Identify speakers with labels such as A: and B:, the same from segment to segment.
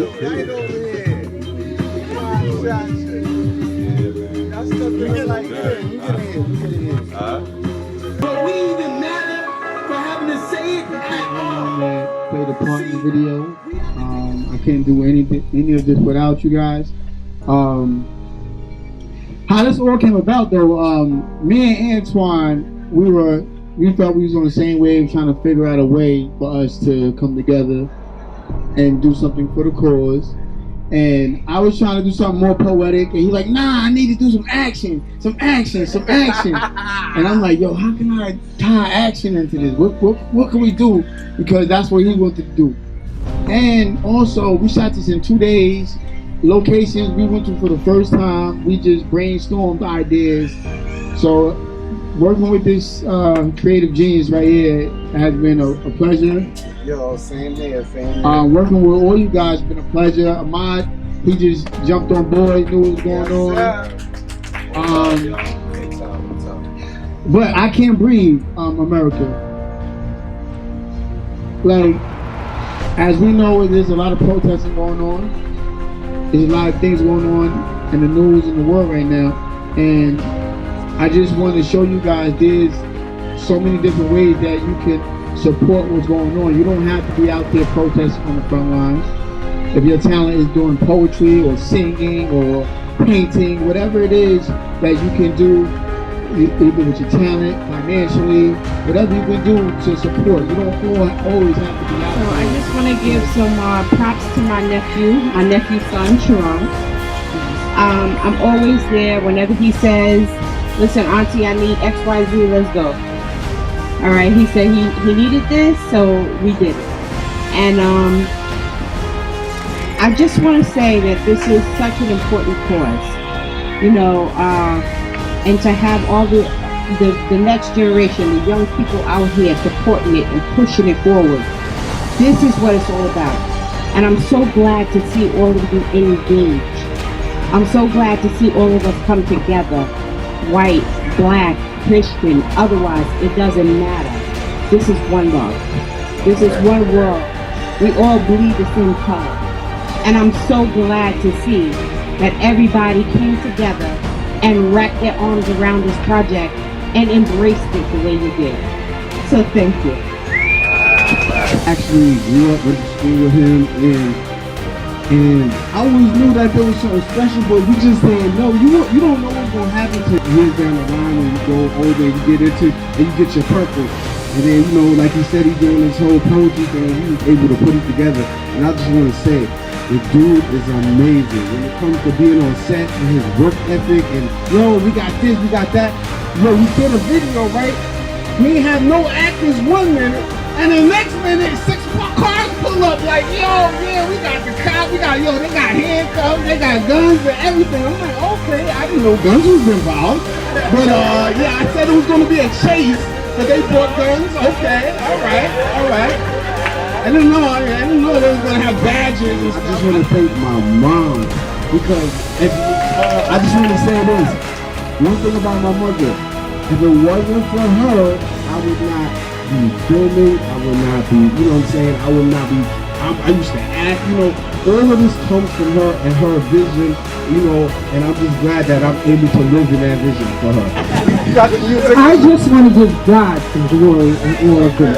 A: right over here. That's the thing like this. Look at here.
B: But we even matter for having to say it at all.
C: Played a part in the video. I can't do any of this without you guys. How this all came about though, me and Antoine, we felt we was on the same wave, trying to figure out a way for us to come together and do something for the cause. And I was trying to do something more poetic, and he's like, nah, I need to do some action. And I'm like, yo, how can I tie action into this? What can we do? Because that's what he wanted to do. And also, we shot this in 2 days. Locations we went to for the first time. We just brainstormed ideas. So working with this creative genius right here has been a pleasure.
A: Yo, same here.
C: Working with all you guys has been a pleasure. Ahmad, he just jumped on board, knew what was going on. But I Can't Breathe America. Like, as we know, there's a lot of protesting going on. There's a lot of things going on in the news in the world right now. And I just wanted to show you guys there's so many different ways that you can support what's going on. You don't have to be out there protesting on the front lines. If your talent is doing poetry or singing or painting, whatever it is that you can do, either with your talent, financially, whatever you can do to support. You don't always have to be out there.
D: So I just want to give some props to my nephew's son, Sharon. I'm always there whenever he says, listen, Auntie, I need XYZ, let's go. All right, he said he needed this, so we did it. And I just want to say that this is such an important cause, you know, and to have all the next generation, the young people out here supporting it and pushing it forward. This is what it's all about. And I'm so glad to see all of you engaged. I'm so glad to see all of us come together. White, black, Christian, otherwise, it doesn't matter. This is one love. This is one world. We all bleed the same color. And I'm so glad to see that everybody came together and wrapped their arms around this project and embraced it the way you did. So thank you.
C: Actually grew up with the school with him, and I always knew that there was something special, but we just didn't know. You don't know what's gonna happen to years down the line when you go older, you get into and you get your purpose. And then, you know, like he said, he's doing this whole poetry thing, he was able to put it together. And I just want to say, the dude is amazing when it comes to being on set and his work ethic and, yo, we got this, we got that. Yo, we did a video, right? We have no actors 1 minute, and the next minute, 6 cars pull up like, yo, yeah, we got the cop, they got handcuffs, they got guns and everything. I'm like, okay, I didn't know guns was involved. But yeah, I said it was gonna be a chase, but they brought guns. Okay, all right. I didn't know they was gonna have badges. I just want to thank my mom, because I just want to say this. One thing about my mother, if it wasn't for her, I would not be filming, I would not be, you know what I'm saying, I would not be, I used to act, you know, all of this comes from her and her vision, you know, and I'm just glad that I'm able to live in that vision for her.
D: I just want to give God some glory and all of this.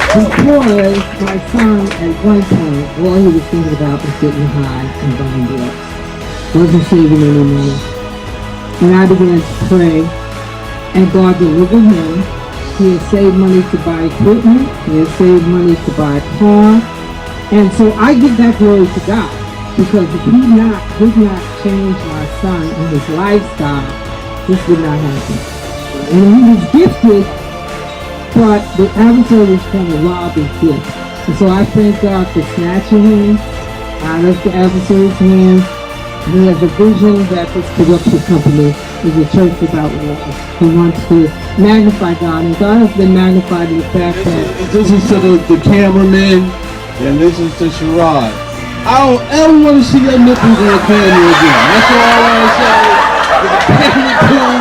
D: Because my son, at one point, all he was thinking about was getting high and buying drugs. Wasn't saving any money. And I began to pray, and God delivered him. He had saved money to buy equipment. He had saved money to buy a car. And so I give that glory to God, because if he did not change my son and his lifestyle, this would not happen. And he was gifted, but the adversary was trying to rob his gift. And so I thank God for snatching him out of the adversary's hands. He has a vision that this production company is a church without walls. He wants to magnify God, and God has been magnified in the fact that...
C: This is to the cameraman, and this is to Sherrod. I don't ever want to see your nipples on the camera again. That's all I want to say. With the camera crew,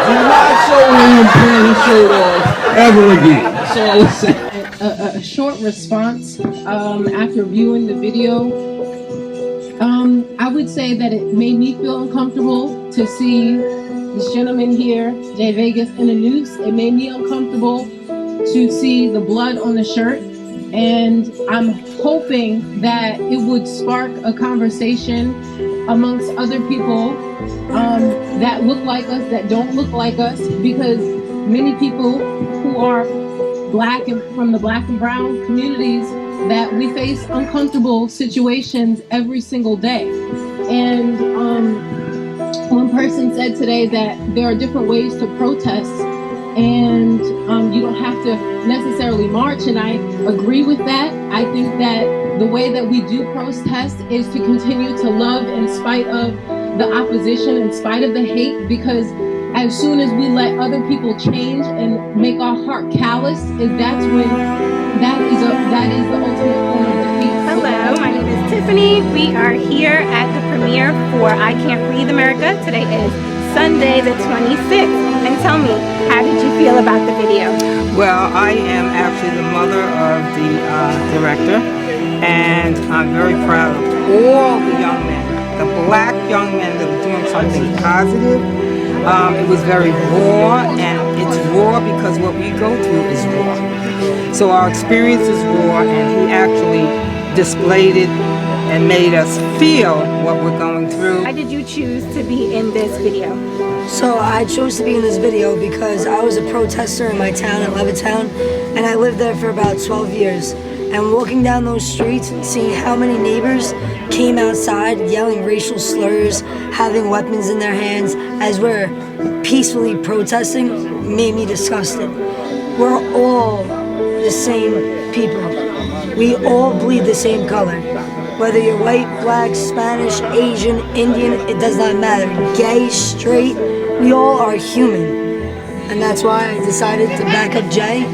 C: do not show him pulling his shirt off ever again. That's all I was saying.
E: a short response after viewing the video. I would say that it made me feel uncomfortable to see this gentleman here, Jay Vegas, in a noose. It made me uncomfortable to see the blood on the shirt. And I'm hoping that it would spark a conversation amongst other people that look like us, that don't look like us, because many people who are Black and from the Black and brown communities, that we face uncomfortable situations every single day. And one person said today that there are different ways to protest, and you don't have to necessarily march, and I agree with that. I think that the way that we do protest is to continue to love in spite of the opposition, in spite of the hate, because as soon as we let other people change and make our heart callous, that's when that is the ultimate form of defeat.
F: Hello, my name is Tiffany. We are here at the premiere for I Cant Breathe America. Today is Sunday the 26th. And tell me, how did you feel about the video?
G: Well, I am actually the mother of the director, and I'm very proud of all the young men, the Black young men that are doing something positive. It was very raw, and it's raw because what we go through is raw. So our experience is raw, and he actually displayed it and made us feel what we're going through.
F: Why did you choose to be in this video?
H: So I chose to be in this video because I was a protester in my town, in Levittown, and I lived there for about 12 years. And walking down those streets, seeing how many neighbors came outside yelling racial slurs, having weapons in their hands as we're peacefully protesting, made me disgusted. We're all the same people. We all bleed the same color. Whether you're white, black, Spanish, Asian, Indian, it does not matter. Gay, straight, we all are human. And that's why I decided to back up Jay.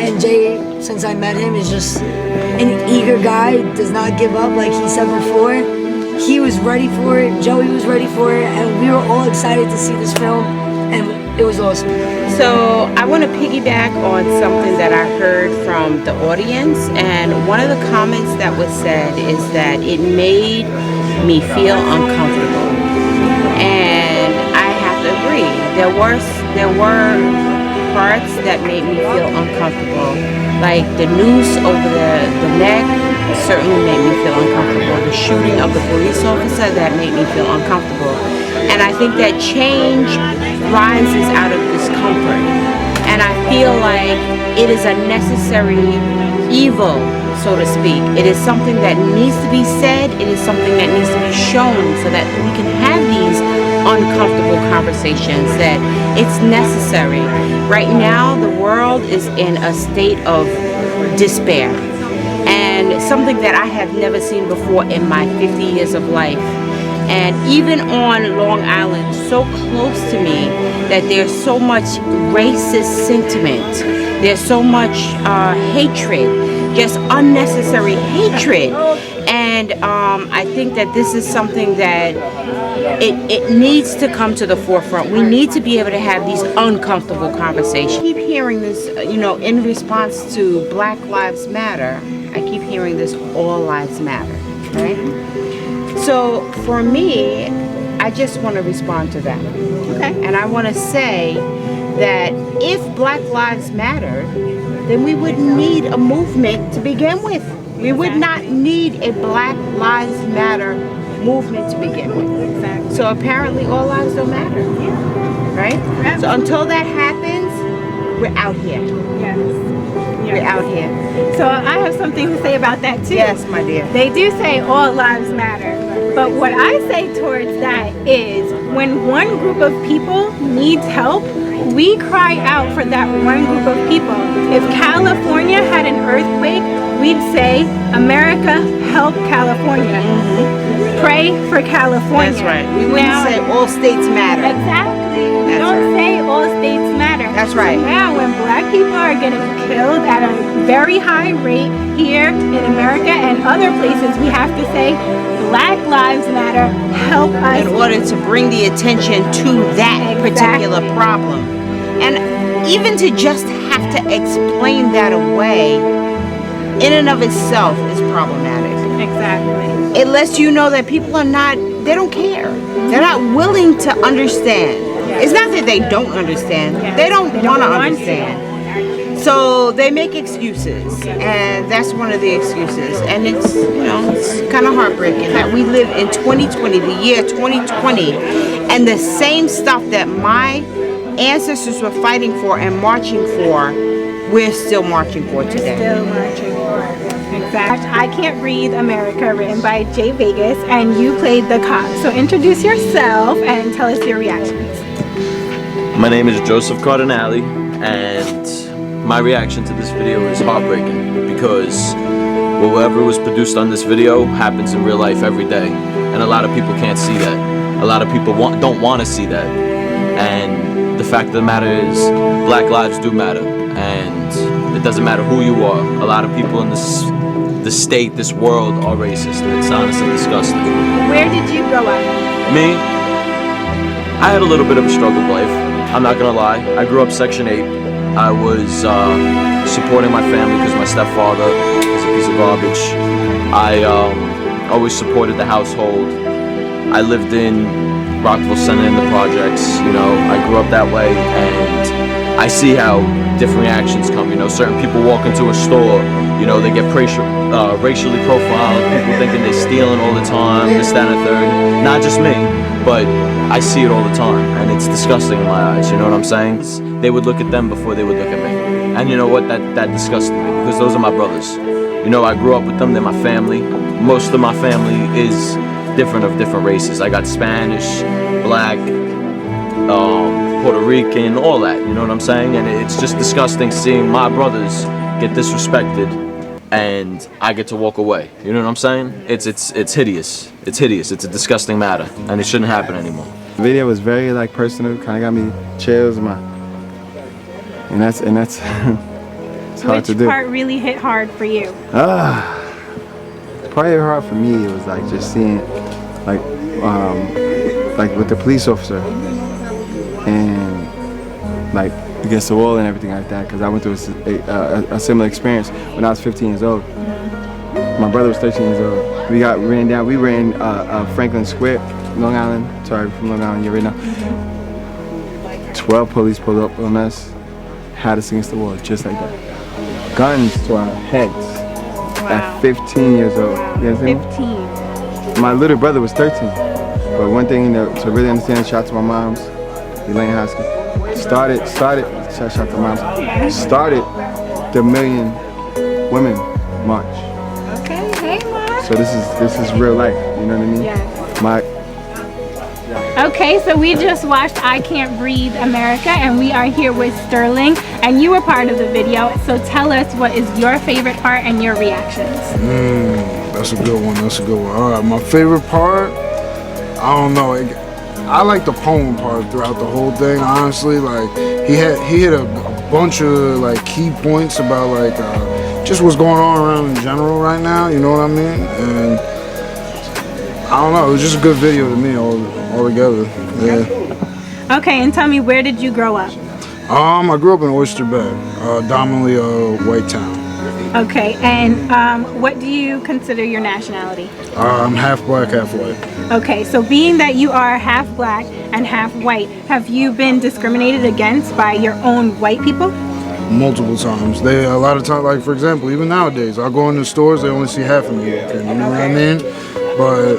H: And Jay, since I met him, is just an eager guy, does not give up like he said before. He was ready for it, Joey was ready for it, and we were all excited to see this film, and it was awesome.
I: So I want to piggyback on something that I heard from the audience, and one of the comments that was said is that it made me feel uncomfortable. And I have to agree, there were parts that made me feel uncomfortable, like the noose over the neck certainly made me feel uncomfortable. The shooting of the police officer, that made me feel uncomfortable. And I think that change rises out of discomfort. And I feel like it is a necessary evil, so to speak. It is something that needs to be said. It is something that needs to be shown so that we can have these uncomfortable conversations, that it's necessary. Right now, the world is in a state of despair. And something that I have never seen before in my 50 years of life. And even on Long Island, so close to me, that there's so much racist sentiment. There's so much hatred, just unnecessary hatred. And I think that this is something that it needs to come to the forefront. We need to be able to have these uncomfortable conversations. I keep hearing this, in response to Black Lives Matter, I keep hearing this all lives matter, right? So for me, I just want to respond to that. Okay. And I want to say that if Black Lives Matter, then we wouldn't need a movement to begin with. We would not need a Black Lives Matter movement to begin with. Exactly. So apparently all lives don't matter. Yeah. Right? Absolutely. So until that happens, we're out here.
F: Yes.
I: We're out here.
F: So I have something to say about that too.
I: Yes, my dear.
F: They do say all lives matter. But what I say towards that is when one group of people needs help, we cry out for that one group of people. If California had an earthquake, we'd say, America, help California. Mm-hmm. Pray for California.
I: That's right. We wouldn't say all states matter.
F: Exactly. We don't say all states matter.
I: That's right.
F: So now when Black people are getting killed at a very high rate here in America and other places, we have to say, Black Lives Matter, help us.
I: In order to bring the attention to that particular problem. And even to just have to explain that away in and of itself is problematic.
F: Exactly.
I: It lets you know that people are not, they don't care. They're not willing to understand. It's not that they don't understand. They don't want to understand. So they make excuses, and that's one of the excuses. And it's, you know, it's kind of heartbreaking that we live in 2020, the year 2020, and the same stuff that my ancestors were fighting for and marching for, we're still marching for today.
F: Still marching for. Exactly. I Can't Breathe America, written by Jay Vegas, and you played the cop. So introduce yourself and tell us your reactions.
J: My name is Joseph Cardinale, and my reaction to this video is heartbreaking because whatever was produced on this video happens in real life every day, and a lot of people can't see that. A lot of people don't want to see that, and the fact of the matter is black lives do matter, and it doesn't matter who you are. A lot of people in this state, this world are racist, and it's honestly disgusting.
F: Where did you grow up?
J: Me? I had a little bit of a struggled life, I'm not gonna lie. I grew up Section 8. I was supporting my family because my stepfather is a piece of garbage. I always supported the household. I lived in Rockville Center in the projects, you know. I grew up that way, and I see how different reactions come. You know, certain people walk into a store, you know, they get racially profiled, people thinking they're stealing all the time, this, that, and the third. Not just me, but I see it all the time, and it's disgusting in my eyes, you know what I'm saying? They would look at them before they would look at me. And you know what, that disgusted me, because those are my brothers. You know, I grew up with them, they're my family. Most of my family is different races. I got Spanish, black, Puerto Rican, all that, you know what I'm saying? And it's just disgusting seeing my brothers get disrespected and I get to walk away. You know what I'm saying? It's hideous. It's hideous. It's a disgusting matter, and it shouldn't happen anymore.
A: The video was very like personal, kind of got me chills, and that's it's hard to do.
F: Which part really hit hard for you?
A: Probably hard for me. It was like just seeing like with the police officer and like against the wall and everything like that, because I went through a similar experience when I was 15 years old. My brother was 13 years old. We ran Franklin Square, Long Island. Sorry, from Long Island, you already know. 12 police pulled up on us, had us against the wall, just like that. Guns to our heads at 15 years old. You understand?
F: 15.
A: My little brother was 13. But one thing, you know, to really understand, shout out to my moms, Elaine Hoskins. Started the Million Women March.
F: Okay, hey Mark.
A: So this is real life, you know what I mean?
F: Yes.
A: Okay,
F: so we just watched I Can't Breathe America, and we are here with Sterling, and you were part of the video, so tell us what is your favorite part and your reactions.
K: That's a good one, All right, my favorite part, I don't know. I like the poem part throughout the whole thing, honestly. Like, he hit a bunch of like key points about like just what's going on around in general right now, you know what I mean? And I don't know, it was just a good video to me all together. Yeah.
F: Okay, and tell me, where did you grow up?
K: I grew up in Oyster Bay, dominantly a white town.
F: Okay, and what do you consider your nationality?
K: I'm half black, half white.
F: Okay, so being that you are half black and half white, have you been discriminated against by your own white people?
K: Multiple times. A lot of times, like for example, even nowadays, I go into stores, they only see half of me. You know what I mean? But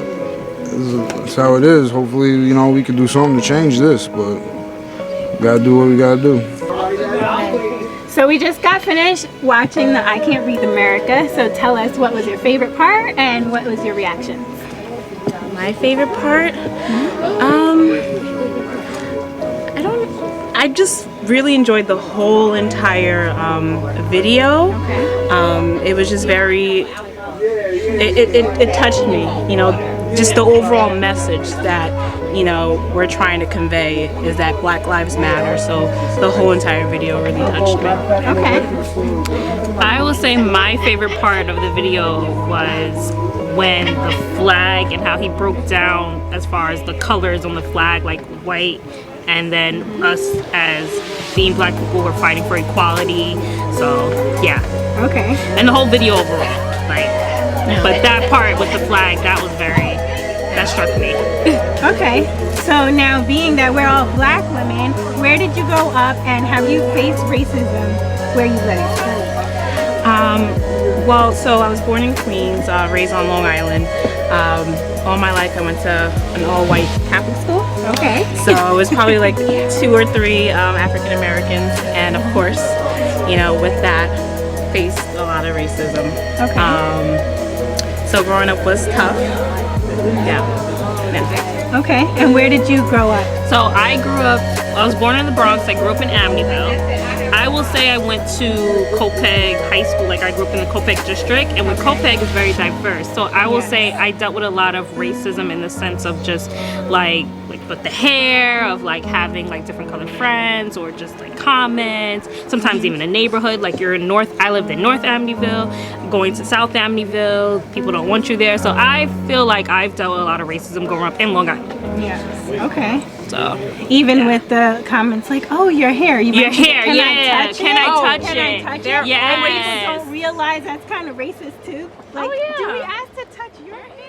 K: that's how it is. Hopefully, you know, we can do something to change this, but we gotta do what we gotta do.
F: So we just got finished watching the I Can't Breathe America, so tell us, what was your favorite part and what was your reaction?
I: My favorite part? I just really enjoyed the whole entire video. It was just very, it touched me, you know, just the overall message that, you know, we're trying to convey is that Black Lives Matter. So the whole entire video really touched me.
F: Okay.
L: I will say my favorite part of the video was when the flag and how he broke down as far as the colors on the flag, like white and then us as being black people who are fighting for equality. So yeah.
F: Okay.
L: And the whole video overall, like, but that part with the flag, that struck me.
F: Okay. So now, being that we're all black women, where did you grow up, and have you faced racism where you live?
L: Well, so I was born in Queens, raised on Long Island. All my life I went to an all-white Catholic school.
F: Okay.
L: So it was probably like 2 or 3 African Americans, and of course, you know, with that, faced a lot of racism.
F: Okay.
L: So growing up was tough. Yeah.
F: Okay. And where did you grow up?
L: So I was born in the Bronx. I grew up in Amityville. I will say I went to Copeg High School. Like, I grew up in the Copeg district, and with Copeg is very diverse. So I will say I dealt with a lot of racism in the sense of just like with the hair, of like having like different colored friends, or just like comments. Sometimes even a neighborhood, like I lived in North Amityville, going to South Amityville, people don't want you there. So I feel like I've dealt with a lot of racism growing up in Long Island.
F: Yes. Okay.
L: So
F: even with the comments like, "Oh, your hair,
L: your hair,
F: can
L: yeah,
F: I touch
L: can
F: it?
L: I touch
F: Can
L: it?
F: I touch it?"
L: Yes.
F: And people don't realize that's kind of racist too. Like,
L: Oh, yeah.
F: do we ask to touch your hair?